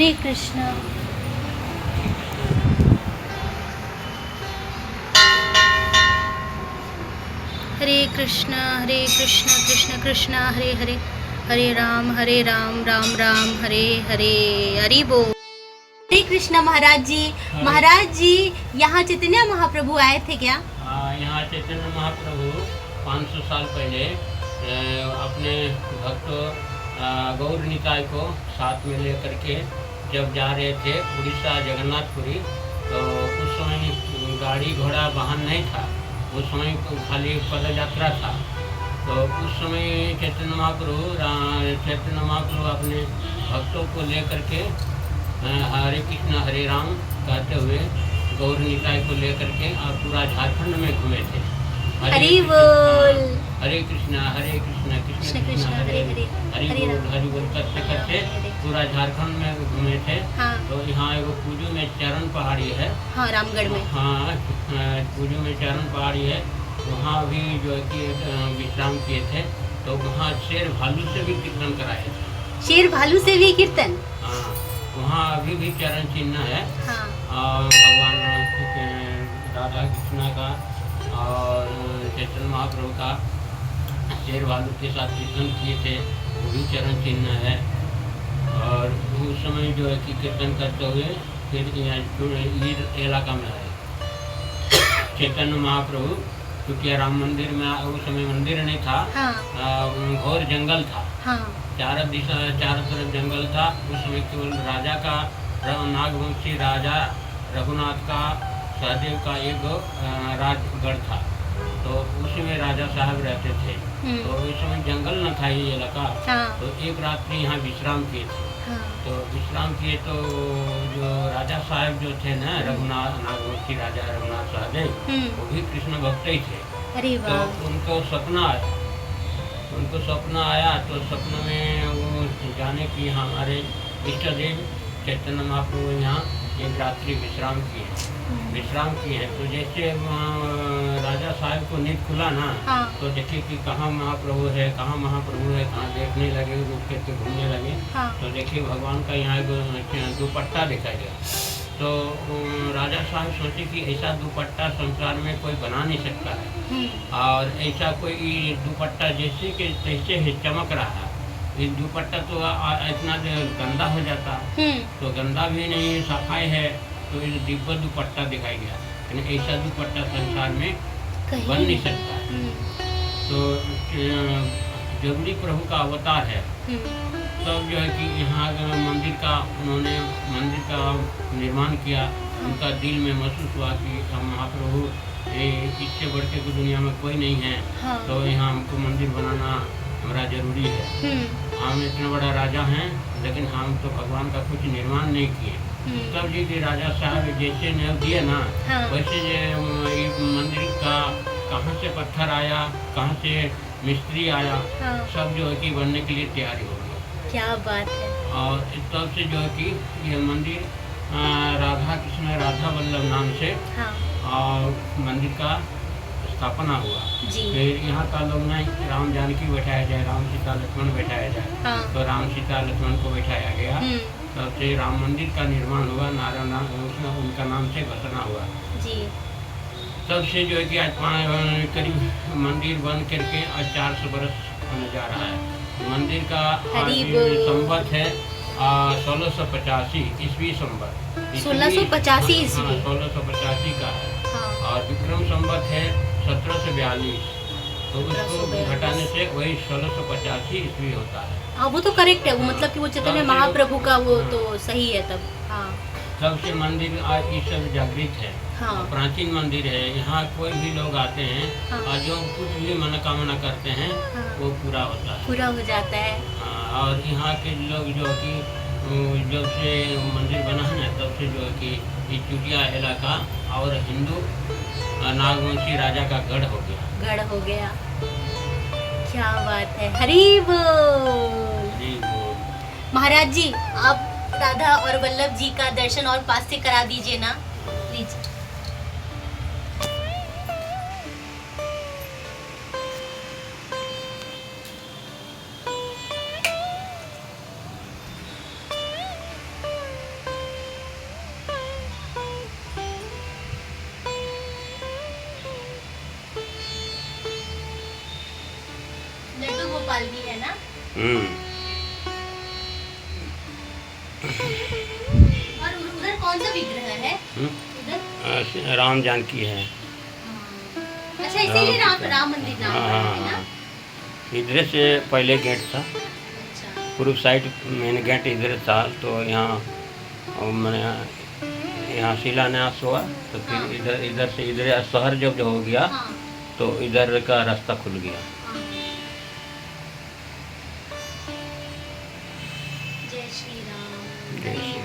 हरे कृष्णा। हरे कृष्णा कृष्ण कृष्ण हरे हरे, हरे राम राम राम हरे हरे। हरि बोल। हरे कृष्णा महाराज जी। महाराज जी, यहाँ चैतन्य महाप्रभु आए थे क्या? यहाँ चैतन्य महाप्रभु 500 साल पहले अपने भक्तों गौर निताय को साथ में लेकर के जब जा रहे थे उड़ीसा जगन्नाथपुरी, तो उस समय गाड़ी घोड़ा वाहन नहीं था, उस समय खाली पद यात्रा था। तो उस समय चैतन्य महाप्रभु अपने भक्तों को लेकर के हरे कृष्ण हरे राम कहते हुए गौर निताय को लेकर के और पूरा झारखंड में घूमे थे। हरि बोल। हरे कृष्णा कृष्ण कृष्ण हरे हरे, हरि बोल करते करते पूरा झारखंड में घूमे थे। हाँ। तो यहाँ एगो पूजू में चरण पहाड़ी है। हाँ, रामगढ़ में। हाँ, पूजू में चरण पहाड़ी है, वहाँ भी जो है कि विश्राम किए थे। तो वहाँ शेर भालू से भी कीर्तन कराए थे। शेर भालू से भी कीर्तन? हाँ, वहाँ अभी भी चरण चिन्ह है। हाँ। और भगवान राधा कृष्णा का और चैतन्य महाप्रभु का शेर भालू के साथ कीर्तन किए थे, वो भी चरण चिन्ह है। और उस समय जो है कि कीर्तन करते हुए फिर यहाँ इलाका में आए चैतन्य महाप्रभु, क्योंकि राम मंदिर में उस समय मंदिर नहीं था। हाँ। घोर जंगल था। हाँ। चारों तरफ जंगल था। उस समय केवल राजा का नागवंशी राजा रघुनाथ का सहदेव का एक राजगढ़ था, तो उसी में राजा साहब रहते थे। तो उस समय जंगल न था ये इलाका। हाँ। तो एक रात्रि यहाँ विश्राम किए थे। हाँ। तो विश्राम किए तो जो राजा साहब जो थे ना, रघुनाथ नागवंशी राजा रघुनाथ सहदेव, वो भी कृष्ण भक्त ही थे। अरे तो वाह। उनको सपना आया। तो सपने में वो जाने की हमारे इष्ट देव चैतन्य महाप्रभु यहाँ एक रात्रि विश्राम किए हैं। तो जैसे राजा साहब को नींद खुला ना। हाँ। तो देखे कि कहाँ महाप्रभु है, कहाँ देखने लगे, रुक के घूमने लगे। हाँ। तो देखिए भगवान का यहाँ दुपट्टा दिखाई दिया। तो राजा साहब सोचे कि ऐसा दुपट्टा संसार में कोई बना नहीं सकता है, और ऐसा कोई दुपट्टा जैसे कि तैसे ही चमक रहा है। ये दुपट्टा तो इतना गंदा हो जाता, तो गंदा भी नहीं, सफाई है, तो ये दिव्य दुपट्टा दिखाई गया। यानी ऐसा दुपट्टा संसार में बन नहीं सकता है। तो जरूरी प्रभु का अवतार है। तब जो है कि यहाँ उन्होंने मंदिर का निर्माण किया। उनका दिल में महसूस हुआ कि हम महाप्रभु इससे बढ़ के दुनिया में कोई नहीं है। हाँ। तो यहाँ हमको मंदिर बनाना हमारा जरूरी है। हम इतना बड़ा राजा हैं, लेकिन हम तो भगवान का कुछ निर्माण नहीं किए। तब जी के राजा साहब जैसे न्याय दिए ना। हाँ। वैसे मंदिर का कहाँ से पत्थर आया, कहाँ से मिस्त्री आया। हाँ। सब जो है कि बनने के लिए तैयारी हो गई। क्या बात है। और तब से जो है कि ये मंदिर राधा वल्लभ नाम से। हाँ। और मंदिर का स्थापना हुआ। फिर यहाँ का लोग ना राम जानकी बैठाया जाए, राम सीता लक्ष्मण बैठाया जाए। हाँ। तो राम सीता लक्ष्मण को बैठाया गया। तब से राम मंदिर का निर्माण हुआ, उनका नाम से घोषणा हुआ जी। तब से जो है कि आज करीब मंदिर बन करके आज 400 बरस होने जा रहा है। मंदिर का संवत है 1685 ईस्वी संवत। 1685 ईस्वी। 1685 का है। हाँ। और विक्रम संवत है 1742। तो उसको घटाने से वही 1685 ईस्वी होता है। हाँ, वो तो करेक्ट है। वो मतलब कि वो चैतन्य महाप्रभु का वो तो सही है तब। हाँ। तब से मंदिर आज इस सब जागृत है। हाँ। प्राचीन मंदिर है। यहाँ कोई भी लोग आते हैं। हाँ। और जो कुछ भी मनोकामना करते हैं। हाँ। वो पूरा होता है, पूरा हो जाता है। हाँ। और यहाँ के लोग जो कि जब से मंदिर बना है ना, तब से जो है कि ये चुटिया इलाका और हिंदू नागवंशी राजा का गढ़ हो गया। क्या बात है। हरि बोल। महाराज जी, आप राधा और वल्लभ जी का दर्शन और पास से करा दीजिए ना प्लीज। हम्म। और उधर कौन सा विग्रह है उधर? राम जानकी है। अच्छा, इसीलिए राम मंदिर नाम हाँ पड़ा हाँ है ना? हाँ। इधर से पहले गेट था, अच्छा। पूर्व साइड मेन गेट इधर था, तो यहाँ मैंने यहाँ शिलान्यास हुआ, तो फिर हाँ। इधर से इधर शहर जब हो गया हाँ। तो इधर का रास्ता खुल गया। हाँ। जय श्री राम, जय श्री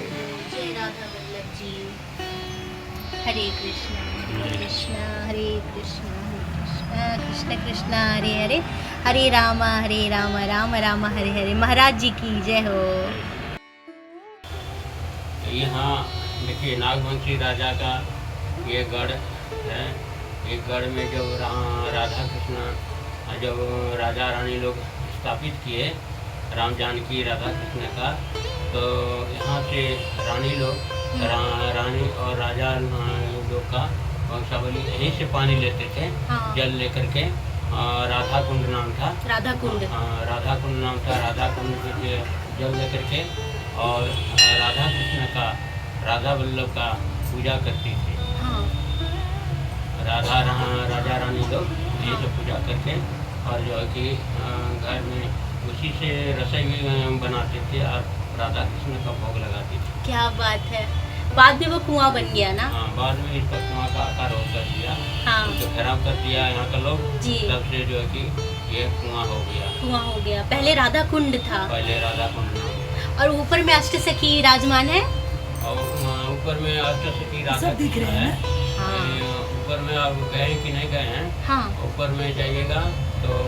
जय राधा वल्लभ जी। हरे कृष्णा हरे कृष्णा हरे कृष्णा कृष्ण कृष्ण हरे हरे, हरे राम राम राम हरे हरे। महाराज जी की जय हो। यहाँ देखिए नागवंशी राजा का ये गढ़ है। एक गढ़ में जब राधा कृष्ण जब राजा रानी लोग स्थापित किए राम जानकी राधा कृष्ण का, तो यहाँ से रानी लोग रानी और राजा लोग का वंशावली यहीं से पानी लेते थे। हाँ। जल लेकर के राधा कुंड नाम था। राधा कुंड। राधा कुंड नाम था। राधा कुंड से जल लेकर के और राधा कृष्ण का राधा वल्लभ का पूजा करती थी। हाँ। राजा रानी लोग यहीं से पूजा करके और जो है कि घर में उसी से रसोई भी बनाते थे और राधा कृष्ण का भोग लगाती थी। क्या बात है। बाद में वो कुआं बन गया ना? हाँ, बाद में इसका कुआं का आकार हो कर दिया। हाँ। तो खराब कर दिया यहाँ का लोग जी। तब से जो है कि ये कुआं हो गया। कुआं हो गया। पहले राधा कुंड था। पहले राधा कुंड नाम। और ऊपर में अष्टसखी विराजमान है। और ऊपर में अष्टसखी राधा सब दिख रहे हैं ना? हाँ। ऊपर में आप गए कि नहीं गए हैं? हाँ। ऊपर में जाइएगा तो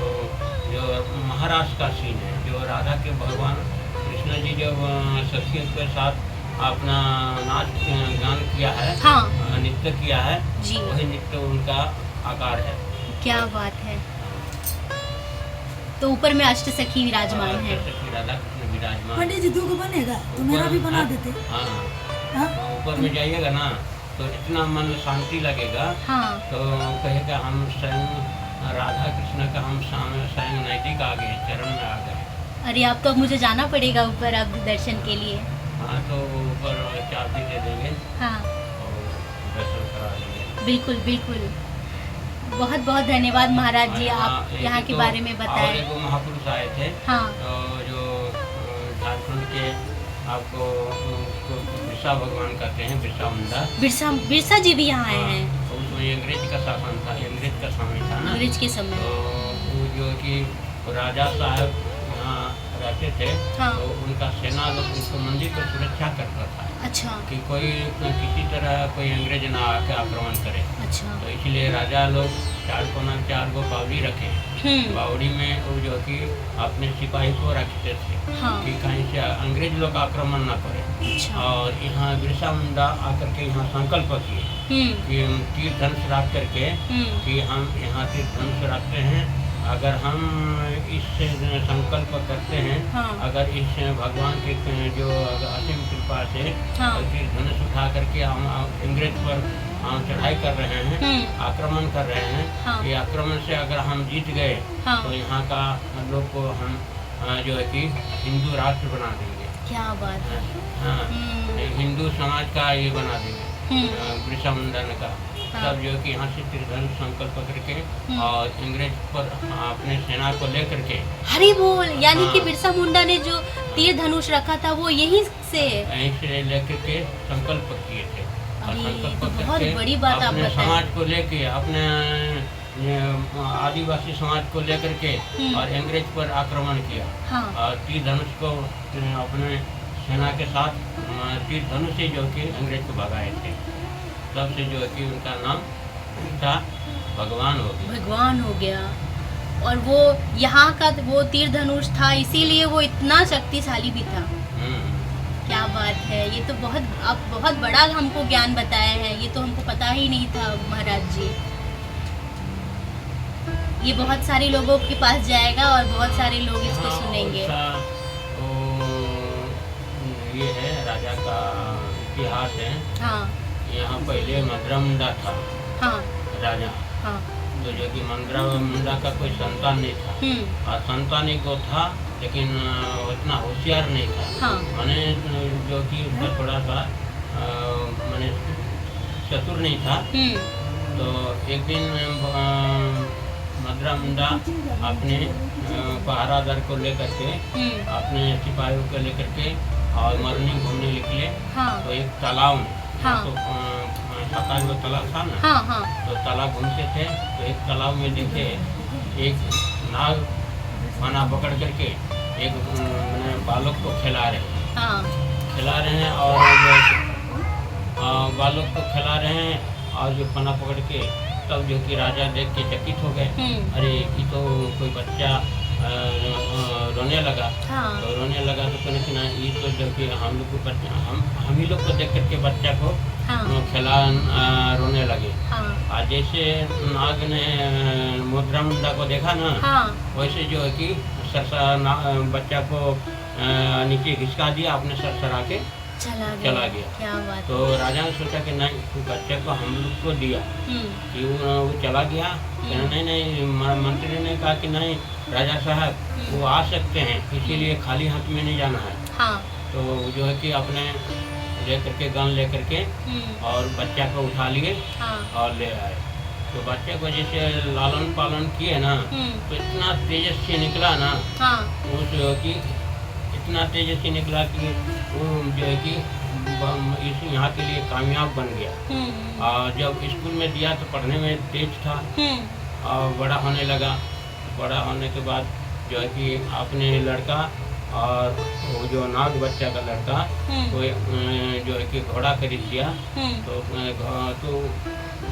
जो महाराष्ट्र का सीन है, जो राधा के भगवान कृष्ण जी जब सखियों के साथ अपना नाच गान किया है। हाँ। नृत्य किया है जी। वही नृत्य उनका आकार है। क्या बात है। तो ऊपर में अष्टसखी विराजमान है। अष्टसखी राधा कृष्ण विराजमान। पंडित जी 2 को बनेगा तो मेरा भी बना देते। हाँ। हाँ? ऊपर में जाइएगा ना तो इतना मन शांति लगेगा। हाँ। तो कहेगा हम स्वयं राधा कृष्ण का हम स्वयं नजदीक आ गए, चरण में आ गए। अरे अब तो मुझे जाना पड़ेगा ऊपर अब दर्शन के लिए। हाँ, तो ऊपर चाबी दे देंगे हाँ। और दर्शन करा देंगे। बिल्कुल बिल्कुल। बहुत बहुत धन्यवाद महाराज जी, आप यहाँ के बारे में और बताएं। एक महापुरुष आए थे। हाँ। जो झारखंड के आपको बिरसा भगवान कहते हैं, बिरसा मुंडा। बिरसा जी भी यहाँ आए हैं। तो उसमें अंग्रेज का शासन था, अंग्रेज का समय था ना। अंग्रेज के समय। तो वो जो कि राजा साहब यहाँ रहते थे। हाँ। तो उनका सेना लोग उनको मंदिर को सुरक्षा करता था। अच्छा। कि कोई किसी तरह कोई अंग्रेज ना आके आक्रमण करे। अच्छा। तो इसलिए राजा लोग 4 गो बावड़ी रखे। बावड़ी में वो जो कि अपने सिपाही को रखते थे। हाँ। कि कहीं से अंग्रेज लोग आक्रमण ना करे। अच्छा। और यहाँ बिरसा मुंडा आकर के यहाँ संकल्प किए कि हम तीर धनुष रख करके कि हम यहाँ तीर धनुष रखते हैं। अगर हम इससे संकल्प करते हैं। हाँ। अगर इस भगवान के जो असीम कृपा से हाँ। तीर धनुष उठा करके हम अंग्रेज पर हम चढ़ाई कर रहे हैं, आक्रमण कर रहे हैं। हाँ। ये आक्रमण से अगर हम जीत गए। हाँ। तो यहाँ का लोग को हम जो है कि हिंदू राष्ट्र बना देंगे। क्या बात है। हाँ, हिंदू समाज का ये बना देंगे। बिरसा मुंडा ने कहा। हाँ। तब जो कि यहाँ से तीरधनुष संकल्प करके और अंग्रेज पर अपने सेना को लेकर के हरी बोल, यानी कि हाँ। बिरसा मुंडा ने जो तीर धनुष रखा था वो यहीं से यहीं से लेकर के संकल्प किए थे। और अरे, संकल्प तो बहुत करके बड़ी बात आप अपने बताएं। समाज को लेके अपने आदिवासी समाज को लेकर के और अंग्रेज पर आक्रमण किया। हाँ। और तीर धनुष को अपने सेना के साथ तीर धनुष से जो कि अंग्रेज को भगाए थे। तब से जो है कि उनका नाम था भगवान हो गया। भगवान हो गया। और वो यहाँ का वो तीर धनुष था, इसीलिए वो इतना शक्तिशाली भी था। क्या बात है। ये तो आप बहुत बड़ा हमको ज्ञान बताया है, ये तो हमको पता ही नहीं था महाराज जी। ये बहुत सारे लोगों के पास जाएगा और बहुत सारे लोग इसको सुनेंगे। ये है राजा का इतिहास है। हाँ। यहाँ पहले मंदरा मुंडा था। हाँ। राजा। हाँ। तो जो कि मंदरा मुंडा का कोई संतान नहीं था। और संतान एक था लेकिन उतना होशियार नहीं था। हाँ मैंने जो कि उसका थोड़ा सा मैंने चतुर नहीं था। तो एक दिन मदरा मुंडा अपने पहरादार को लेकर के अपने सिपाहियों को लेकर के और मरनी घूमने निकले। हाँ तो एक तालाब में हाँ तो सका जो तालाब था ना, हाँ हाँ तो तालाब घूमते थे तो एक तालाब में देखे एक नाग पाना पकड़ करके एक बालक को खिला रहे हैं और बालक को खिला रहे हैं और जो पना पकड़ के तब जो कि राजा देख के चकित हो गए। अरे ये तो कोई बच्चा रोने लगा। हाँ तो रोने लगा तो कहने कि ना ये तो जो कि हम लोग को बच्चा हम ही लोग को देख करके बच्चा को हाँ खिला रोने लगे। हाँ और जैसे नाग ने मुद्रा मुंडा को देखा ना, हाँ वैसे जो है कि बच्चा को नीचे घिसका दिया, अपने सरसरा के चला गया। क्या बात। तो राजा ने सोचा कि नहीं बच्चे को हम लोग को दिया कि वो चला गया। कहना नहीं मंत्री ने कहा कि नहीं राजा साहब वो आ सकते हैं, इसीलिए खाली हाथ में नहीं जाना है। हाँ तो जो है कि अपने लेकर के गन लेकर के और बच्चा को उठा लिए हाँ और ले आए। तो बच्चे को जैसे लालन पालन किए ना तो इतना तेजस्वी निकला ना, हाँ वो जो है कि इतना तेजस्वी निकला कि वो जो है कि इस यहाँ के लिए कामयाब बन गया। और जब स्कूल में दिया तो पढ़ने में तेज था और बड़ा होने लगा। बड़ा होने के बाद जो है कि अपने लड़का और वो जो नाग बच्चा का लड़का तो जो है कि घोड़ा खरीद दिया। तो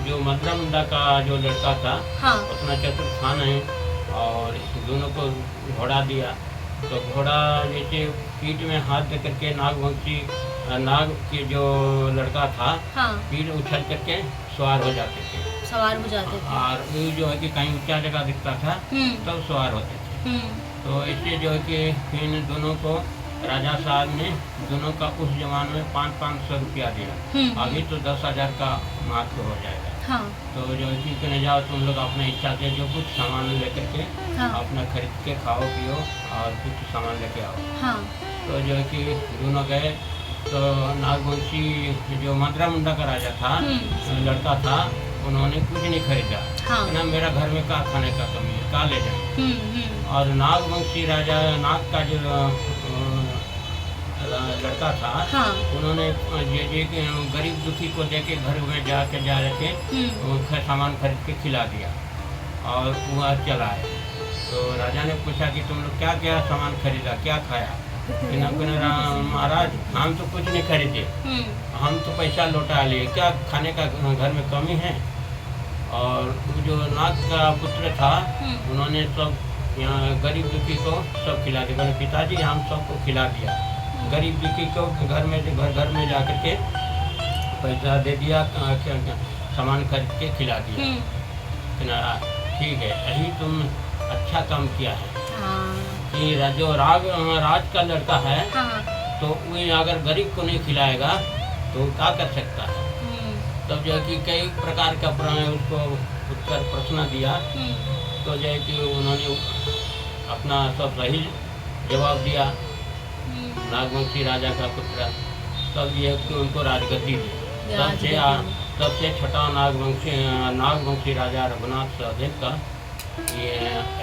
जो मदरा मुंडा का जो लड़का था हाँ उतना चतुर था नहीं और दोनों को घोड़ा दिया। तो घोड़ा जैसे पीठ में हाथ दे करके नाग के जो लड़का था हाँ पीठ उछल करके सवार हो जाते थे। और वो जो है कि कहीं ऊंचा जगह दिखता था तब सवार होते थे। तो इससे जो है कि फिर दोनों को राजा साहब ने दोनों का उस जमाने में 500 रुपया दिया। अभी तो 10,000 का महत्व हो जाएगा। हाँ तो जो है कि कहने जाओ तुम लोग अपने इच्छा से जो कुछ सामान लेकर के हाँ अपना खरीद के खाओ पियो और कुछ सामान लेके आओ। हाँ तो जो है कि दोनों गए। तो नागवंशी जो मदरा मुंडा का राजा था लड़का था, उन्होंने कुछ नहीं खरीदा। हाँ ना मेरा घर में का खाने का कमी है, का ले जाए। और नागवंशी राजा नाग का जो लड़का था हाँ उन्होंने ये गरीब दुखी को देके घर में जा रखे सामान खरीद के खिला दिया और वह चला आए। तो राजा ने पूछा कि तुम लोग क्या क्या सामान खरीदा, क्या खाया? महाराज हम तो कुछ नहीं खरीदे, हम तो पैसा लौटा लिए, क्या खाने का घर में कमी है? और जो नाग का पुत्र था उन्होंने सब यहाँ गरीब दुखी को सब खिला दिया। मैंने पिताजी हम सबको खिला दिया। गरीब दुखी को घर में जा कर के पैसा दे दिया, सामान खरीद के खिला दिया। ठीक है, यही तुम अच्छा काम किया है। कि जो राज का लड़का है तो वो अगर गरीब को नहीं खिलाएगा तो क्या कर सकता है? तब जो है कि कई प्रकार का उसको उत्तर प्रश्न दिया। तो जो है कि उन्होंने अपना सब सही जवाब दिया नागवंशी राजा का पुत्र। तब ये कि उनको राजगद्दी दी। तब से छठा नागवंशी राजा रघुनाथ सहदेव का ये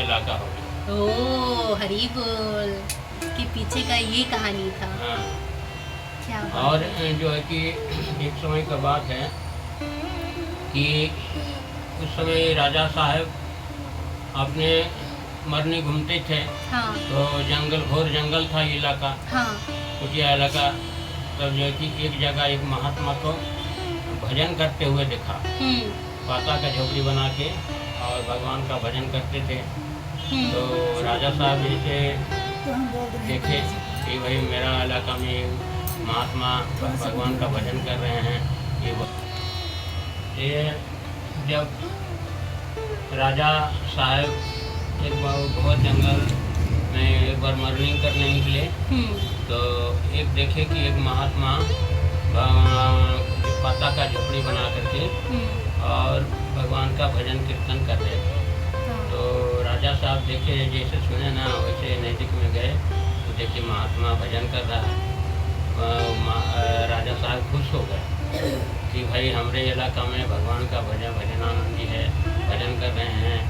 इलाका हो गया। ओ हरी बोल के पीछे का ये कहानी था। हाँ। क्या बात। और जो है कि एक समय का बात है कि उस समय राजा साहब अपने मरनी घूमते थे। हाँ। तो घोर जंगल था ये इलाका। हाँ। कुटिया इलाका। तब जो है कि एक जगह एक महात्मा को भजन करते हुए देखा। पाता का झोपड़ी बना के और भगवान का भजन करते थे। तो राजा साहब जैसे देखे कि भाई मेरा इलाका में महात्मा भगवान का भजन कर रहे हैं। ये जब राजा साहब एक बार घोर जंगल में एक बार मर्निंग करने निकले तो एक देखे कि एक महात्मा पाता का झोपड़ी बना करके और भगवान का भजन कीर्तन कर रहे थे। तो राजा साहब देखे, जैसे सुने ना वैसे नज़दीक में गए तो देखे महात्मा भजन कर रहा है। राजा साहब खुश हो गए कि भाई हमारे इलाका में भगवान का भजनानंद जी है, भजन कर रहे हैं,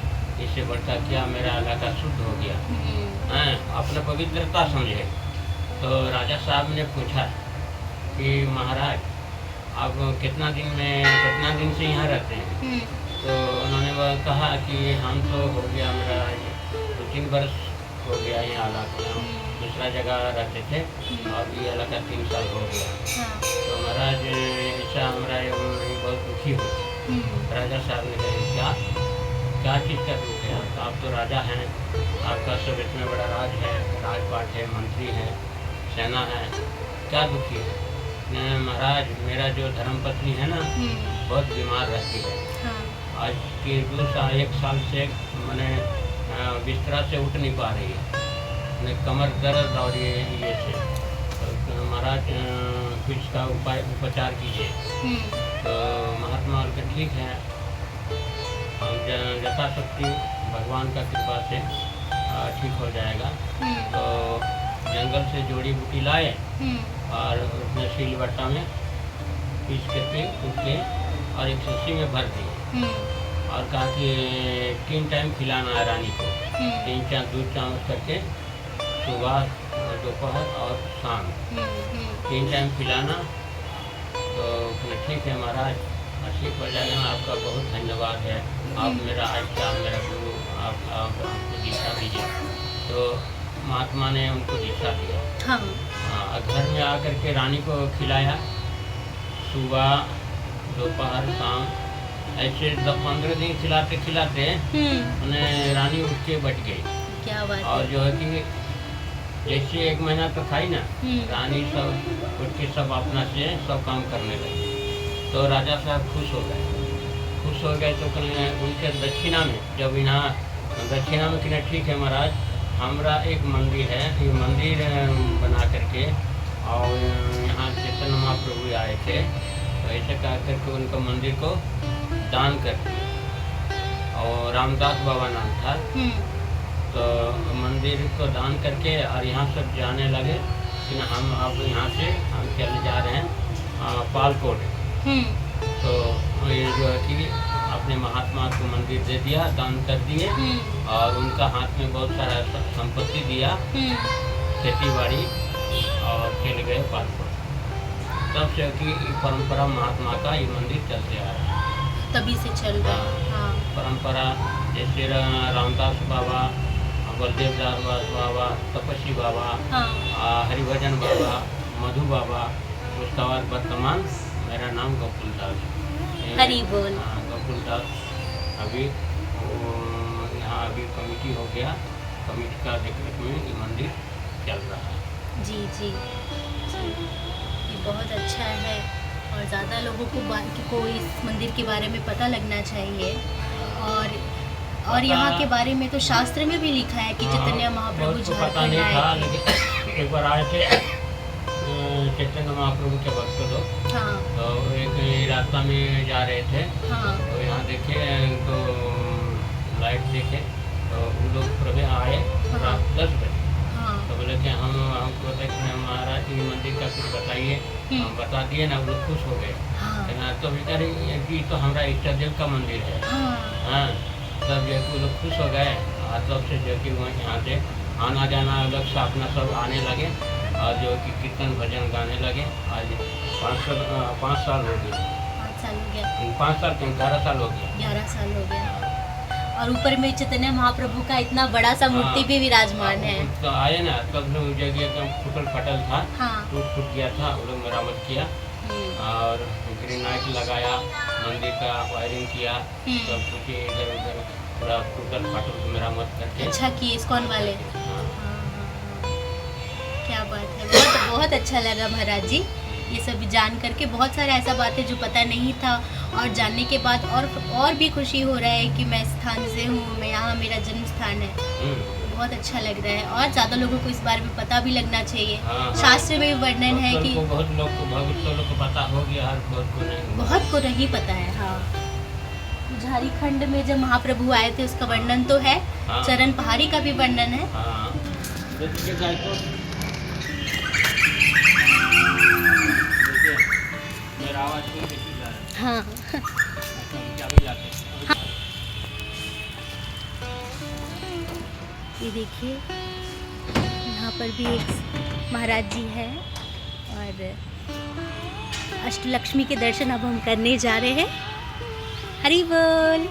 इससे बढ़ता क्या, मेरा इलाका शुद्ध हो गया हैं, अपने पवित्रता समझे। तो राजा साहब ने पूछा कि महाराज आप कितना दिन से यहाँ रहते हैं? तो उन्होंने वह कहा कि हम तो हो गया मेरा 2-3 वर्ष हो गया यहाँ इलाका, दूसरा जगह रहते थे, अब ये इलाका 3 साल हो गया। तो महाराज ऐसा हमारा बहुत दुखी हो। राजा साहब ने कहा क्या चीज़ का दुख है? आप तो राजा हैं, आपका सब इतना बड़ा राज है, राजपाट है, मंत्री है, सेना है, क्या दुखी है? महाराज मेरा जो धर्मपत्नी है ना बहुत बीमार रहती है, आज की 1 साल से मैंने बिस्तरा से उठ नहीं पा रही है, कमर दर्द और ये से। तो महाराज कुछ इसका उपचार कीजिए। तो महात्मा बोलते ठीक है, हम यथाशक्ति भगवान का कृपा से ठीक हो जाएगा। तो जंगल से जोड़ी बूटी लाए और उसने सील बट्टा में पीस करके उसके और एक शीशी में भर दिए और कहा कि 3 टाइम खिलाना है रानी को, 3 दूध चामच करके सुबह, दोपहर और शाम 3 टाइम खिलाना। तो ठीक है महाराज, ठीक हो जाएगा, आपका बहुत धन्यवाद है, आप मेरा आज्ञा, मेरा गुरु, आप हमको दीक्षा दीजिए। तो महात्मा ने उनको दीक्षा दिया। घर में आकर के रानी को खिलाया, सुबह, दोपहर, शाम, ऐसे 10-15 दिन खिलाते खिलाते उन्हें रानी उठ के बैठ गई। क्या बात और जो है कि जैसे 1 महीना तो खाई ना, रानी सब उठ के सब अपना से सब काम करने लगी। तो राजा साहब खुश हो गए। तो उनके दक्षिणा में, जब यहाँ दक्षिणा में कहना ठीक है महाराज, हमारा एक मंदिर है, ये मंदिर बना करके, और यहाँ चैतन्य महाप्रभु आए थे, तो ऐसे कह करके उनका मंदिर को दान कर दिया, और रामदास बाबा नाम था। तो मंदिर को दान करके और यहाँ सब जाने लगे कि हम अब यहाँ से हम चले जा रहे हैं पालकोट। तो ये जो है कि अपने महात्मा को मंदिर दे दिया, दान कर दिए, और उनका हाथ में बहुत सारा संपत्ति दिया, खेती बाड़ी, और चले गए पालकोट। तब से कि परंपरा महात्मा का ये मंदिर चलते आ रहा है, तभी से चल रहा है। परंपरा जैसे रामदास बाबा, बलदेव दास बाबा, तपस्वी बाबा, हरिभजन बाबा, मधु बाबा, उसका बाद वर्तमान मेरा नाम गोकुल दास। हरि बोल। गोकुल दास अभी यहाँ अभी कमेटी हो गया, कमेटी का देखरेख में ये मंदिर चल रहा है। जी जी, ये बहुत अच्छा है, और ज़्यादा लोगों को इस मंदिर के बारे में पता लगना चाहिए। और यहाँ के बारे में तो शास्त्र में भी लिखा है कि चैतन्य महाप्रभु झारखंड आए थे। लेकिन एक बार आए थे चैतन्य महाप्रभु के भक्त लोग। तो एक रास्ता में जा रहे थे, तो यहाँ देखे तो लाइट देखे, तो उन लोग प्रभु आए रात 10 बजे। तो बोले कि हमको हमारा ये मंदिर का कुछ बताइए, हम बता दिए ना, वो लोग खुश हो गए। तो बेचारे ये तो हमारा इष्ट देव का मंदिर है। तब जो कि लोग खुश हो गए, और तब से जो कि वो यहाँ से आना जाना अलग से अपना सब आने लगे, और जो कि कीर्तन भजन गाने लगे। आज 5 साल हो गए। 5 साल हो गया, 11 साल हो गया। 11 साल हो गया। और ऊपर में चैतन्य महाप्रभु का इतना बड़ा सा मूर्ति भी विराजमान है। तो आए ना, तब लोग जगह एकदम टूटल फटल था, टूट गया था, वो लोग मरम्मत किया, और ग्रीन लाइट लगाया, मंदिर का वायरिंग किया, सब कुछ इधर उधर पूरा टूटल फाटल मरम्मत करके अच्छा किए इस्कॉन वाले। क्या बात है, बहुत बहुत अच्छा लगा महाराज जी ये सब जान करके। बहुत सारे ऐसा बातें जो पता नहीं था, और जानने के बाद और भी खुशी हो रहा है कि मैं इस स्थान से हूँ, मैं यहाँ मेरा जन्म स्थान है। बहुत अच्छा लग रहा है, और ज़्यादा लोगों को इस बारे में पता भी लगना चाहिए। शास्त्र में भी वर्णन है कि बहुत लोग को पता हो गया, बहुत को नहीं पता है। झारखंड में जब महाप्रभु आए थे उसका वर्णन तो है, हाँ। चरण पहाड़ी का भी वर्णन है। हाँ, देखिए गाय को, देखिए मेरा आवाज़ सुन के जा रहा है। हाँ क्या भी जाते हैं। ये देखिए यहाँ पर भी एक महाराज जी है और अष्टलक्ष्मी के दर्शन अब हम करने जा रहे हैं। हरि बोल,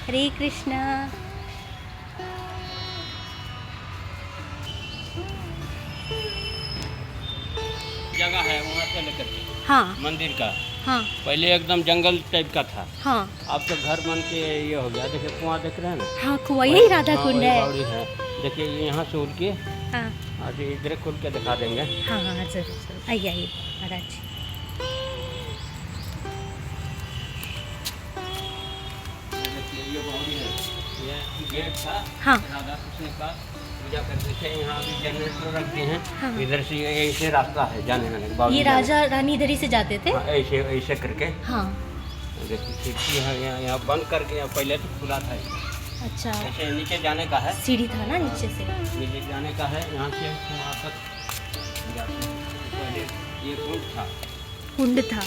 हरे कृष्णा। जगह है वहाँ से लेकर के हाँ मंदिर का, हाँ पहले एकदम जंगल टाइप का था, हाँ अब तो घर बन के ये हो गया। देखिए कुआं देख रहे हैं ना, हाँ, कुआं यही राधा हाँ, कुंड वही है। बावड़ी है। देखिए ये यहाँ से उड़ के हाँ आज इधर खुल के दिखा देंगे। हाँ हाँ जरूर जरूर, आइए आइए महाराज जी। देखिए ये बावड़ी है, ये गेट था हाँ राधा कृष्ण का, पूजा करते थे। यहाँ भी जनरेटर रखते हैं। हाँ। इधर से ये ऐसे रास्ता है जाने आने का, बावड़ी ये जाने राजा रानी इधर ही से जाते थे। का। हाँ, ऐसे ऐसे करके हाँ देखिए खिड़की है यहाँ बंद करके, यहाँ पहले तो खुला था। अच्छा, ऐसे नीचे जाने का है, सीढ़ी था ना नीचे से। नीचे जाने का है, यहाँ से वहाँ तक जाते हैं। पहले ये कुंड था। कुंड था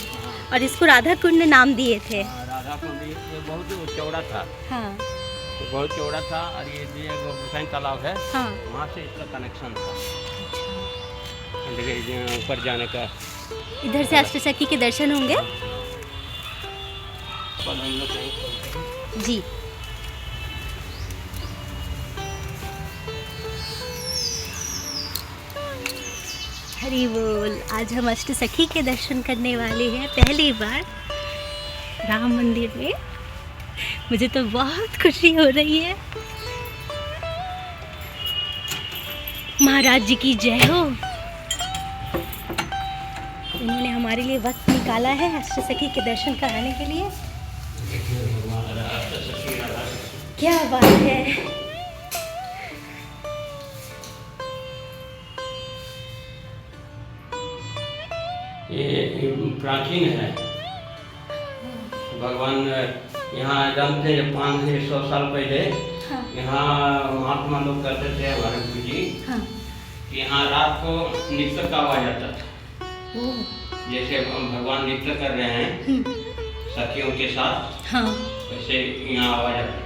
और इसको राधा कुंड नाम दिए थे। राधा कुंड ये बहुत चौड़ा था, हाँ ये बहुत चौड़ा था। और ये गोसाई तालाब है, हाँ वहाँ से इसका कनेक्शन था। अच्छा। देखिए ये ऊपर जाने का, इधर से अष्टसखी के दर्शन होंगे। कल हम लोग कहीं खोलते हैं। जी हरि बोल। आज हम अष्टसखी के दर्शन करने वाले हैं पहली बार राम मंदिर में। मुझे तो बहुत खुशी हो रही है। महाराज जी की जय हो। उन्होंने हमारे लिए वक्त निकाला है अष्टसखी के दर्शन कराने के लिए। क्या बात है। ये प्राचीन है। भगवान यहाँ जानते हैं 500 साल पहले हाँ यहाँ महात्मा लोग करते थे, हमारे गुरु जी, हाँ कि यहाँ रात को नृत्य का आवाज आता था। ओह जैसे हम भगवान नृत्य कर रहे हैं सखियों के साथ, हाँ वैसे यहाँ आवाज आता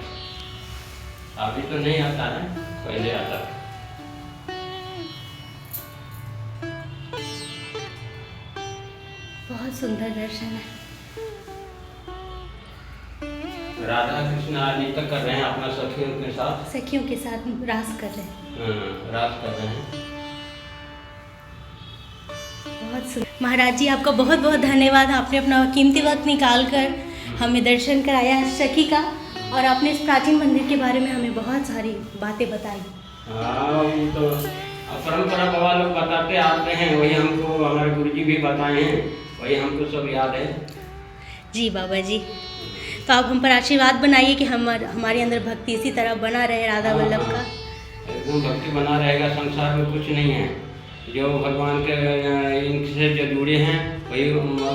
था। अभी तो नहीं आता है, पहले आता था। बहुत सुंदर दर्शन है। राधा कृष्ण नृत्य कर रहे हैं अपना सखियों के साथ, सखियों के साथ रास कर रहे हैं। रात कर रहे हैं। बहुत सुंदर। महाराज जी आपका बहुत बहुत धन्यवाद। आपने अपना कीमती वक्त निकाल कर हमें दर्शन कराया सखी का, और आपने इस प्राचीन मंदिर के बारे में हमें बहुत सारी बातें बताई। हाँ, वो तो परंपरा बाबा लोग बताते आते हैं, वही हमको हमारे गुरुजी भी बताए हैं, वही हमको सब याद है। जी बाबा जी, तो आप हम पर आशीर्वाद बनाइए कि हमारे अंदर भक्ति इसी तरह बना रहे राधा वल्लभ का। एकदम भक्ति बना रहेगा। संसार में कुछ नहीं है, जो भगवान के इनसे जो जुड़े हैं वही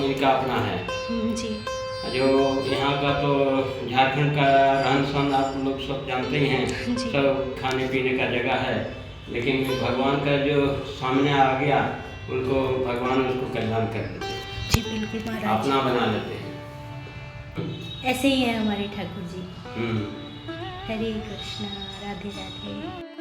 इनका अपना है। जी जो यहाँ का तो झारखंड का रहन सहन आप लोग सब जानते ही हैं, जी। सब खाने पीने का जगह है, लेकिन भगवान का जो सामने आ गया उनको भगवान उसको कल्याण कर देते हैं, जी बिल्कुल महाराज, अपना बना लेते हैं। ऐसे ही है हमारे ठाकुर जी। हम्म। हरे कृष्णा, राधे राधे।